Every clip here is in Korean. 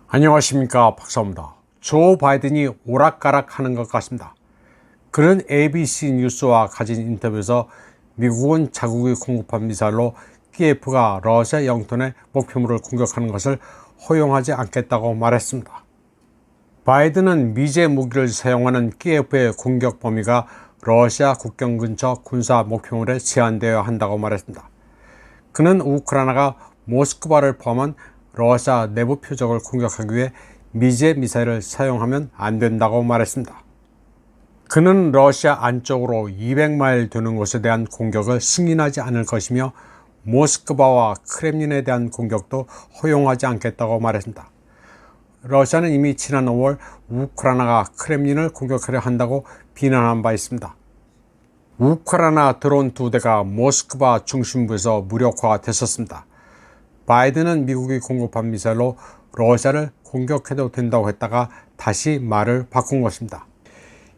안녕하십니까, 박사입니다. 조 바이든이 오락가락하는 것 같습니다. 그는 ABC 뉴스와 가진 인터뷰에서 미국은 자국이 공급한 미사일로 키예프가 러시아 영토의 목표물을 공격하는 것을 허용하지 않겠다고 말했습니다. 바이든은 미제 무기를 사용하는 키예프의 공격 범위가 러시아 국경 근처 군사 목표물에 제한되어야 한다고 말했습니다. 그는 우크라이나가 모스크바를 포함한 러시아 내부 표적을 공격하기 위해 미제 미사일을 사용하면 안 된다고 말했습니다. 그는 러시아 안쪽으로 200마일 되는 곳에 대한 공격을 승인하지 않을 것이며 모스크바와 크렘린에 대한 공격도 허용하지 않겠다고 말했습니다. 러시아는 이미 지난 5월 우크라이나가 크렘린을 공격하려 한다고 비난한 바 있습니다. 우크라이나 드론 2대가 모스크바 중심부에서 무력화됐었습니다. 바이든은 미국이 공급한 미사일로 러시아를 공격해도 된다고 했다가 다시 말을 바꾼 것입니다.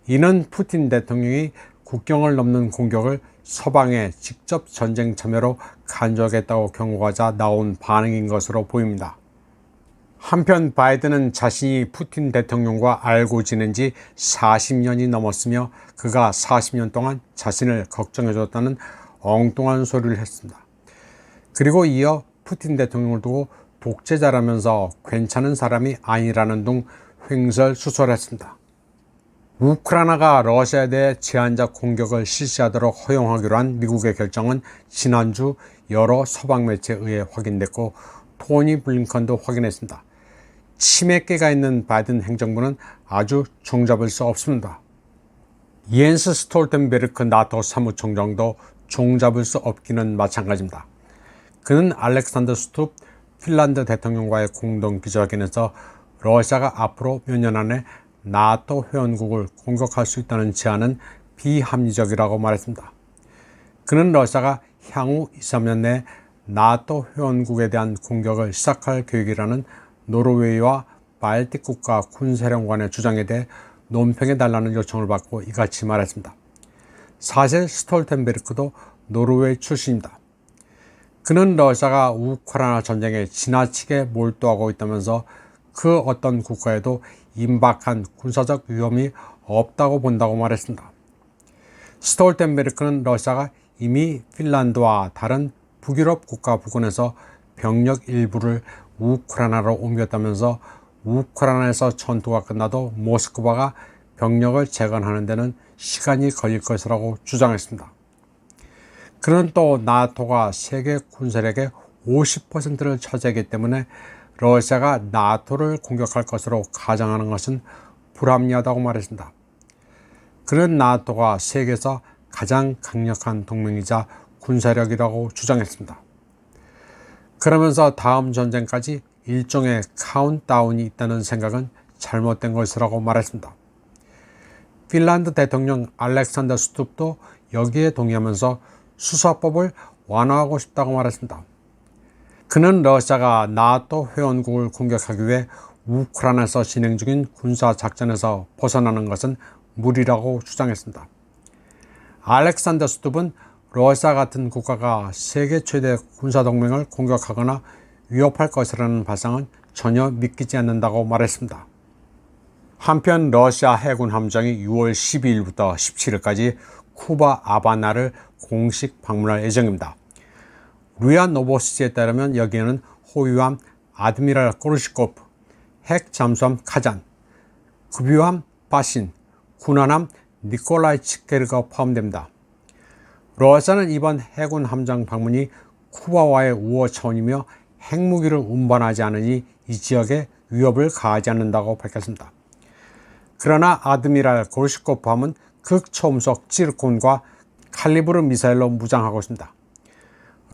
이는 푸틴 대통령이 국경을 넘는 공격을 서방에 직접 전쟁 참여로 간주하겠다고 경고하자 나온 반응인 것으로 보입니다. 한편 바이든은 자신이 푸틴 대통령과 알고 지낸 지 40년이 넘었으며 그가 40년 동안 자신을 걱정해줬다는 엉뚱한 소리를 했습니다. 그리고 이어 푸틴 대통령을 두고 독재자라면서 괜찮은 사람이 아니라는 등 횡설수설했습니다. 우크라이나가 러시아에 대해 제한적 공격을 실시하도록 허용하기로 한 미국의 결정은 지난주 여러 서방 매체에 의해 확인됐고 토니 블링컨도 확인했습니다. 치맥계가 있는 바이든 행정부는 아주 종잡을 수 없습니다. 옌스 스톨텐베르크 나토 사무총장도 종잡을 수 없기는 마찬가지입니다. 그는 알렉산더 스투프 핀란드 대통령과의 공동 기자회견에서 러시아가 앞으로 몇 년 안에 나토 회원국을 공격할 수 있다는 제안은 비합리적이라고 말했습니다. 그는 러시아가 향후 2, 3년 내에 나토 회원국에 대한 공격을 시작할 계획이라는 노르웨이와 발틱 국가 군사령관의 주장에 대해 논평해달라는 요청을 받고 이같이 말했습니다. 사실 스톨텐베르크도 노르웨이 출신입니다. 그는 러시아가 우크라이나 전쟁에 지나치게 몰두하고 있다면서 그 어떤 국가에도 임박한 군사적 위험이 없다고 본다고 말했습니다. 스톨텐베르크는 러시아가 이미 핀란드와 다른 북유럽 국가 부근에서 병력 일부를 우크라이나로 옮겼다면서 우크라이나에서 전투가 끝나도 모스크바가 병력을 재건하는 데는 시간이 걸릴 것이라고 주장했습니다. 그는 또 나토가 세계 군사력의 50%를 차지하기 때문에 러시아가 나토를 공격할 것으로 가정하는 것은 불합리하다고 말했습니다. 그는 나토가 세계에서 가장 강력한 동맹이자 군사력이라고 주장했습니다. 그러면서 다음 전쟁까지 일종의 카운트다운이 있다는 생각은 잘못된 것이라고 말했습니다. 핀란드 대통령 알렉산더 스투프도 여기에 동의하면서 수사법을 완화하고 싶다고 말했습니다. 그는 러시아가 나토 회원국을 공격하기 위해 우크라이나에서 진행 중인 군사작전에서 벗어나는 것은 무리라고 주장했습니다. 알렉산더 스투프는 러시아 같은 국가가 세계 최대 군사동맹을 공격하거나 위협할 것이라는 발상은 전혀 믿기지 않는다고 말했습니다. 한편 러시아 해군 함정이 6월 12일부터 17일까지 쿠바 아바나를 공식 방문할 예정입니다. 루아 노보스티에 따르면 여기에는 호위함 아드미랄 고르시코프, 핵 잠수함 카잔, 급유함 바신, 군함 니콜라이치케르가 포함됩니다. 러시아는 이번 해군 함정 방문이 쿠바와의 우호 차원이며 핵무기를 운반하지 않으니 이 지역에 위협을 가하지 않는다고 밝혔습니다. 그러나 아드미랄 고르시코프 함은 극초음속 찌르콘과 칼리브르 미사일로 무장하고 있습니다.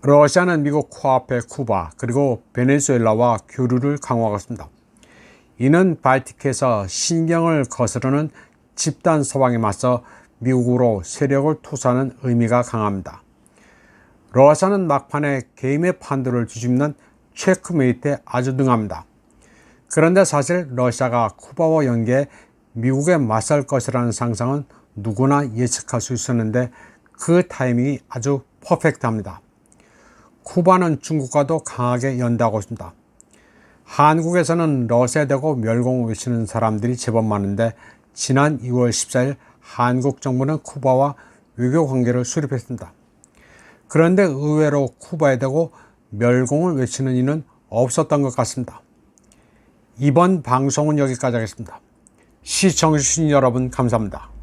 러시아는 미국 코앞의 쿠바 그리고 베네수엘라와 교류를 강화하고 있습니다. 이는 발틱해서 신경을 거스르는 집단 서방에 맞서 미국으로 세력을 투사하는 의미가 강합니다. 러시아는 막판에 게임의 판도를 뒤집는 체크메이트에 아주 능합니다. 그런데 사실 러시아가 쿠바와 연계해 미국에 맞설 것이라는 상상은 누구나 예측할 수 있었는데 그 타이밍이 아주 퍼펙트합니다. 쿠바는 중국과도 강하게 연대하고 있습니다. 한국에서는 러세되고 멸공을 외치는 사람들이 제법 많은데 지난 2월 14일 한국 정부는 쿠바와 외교 관계를 수립했습니다. 그런데 의외로 쿠바에 대고 멸공을 외치는 이는 없었던 것 같습니다. 이번 방송은 여기까지 하겠습니다. 시청해주신 여러분 감사합니다.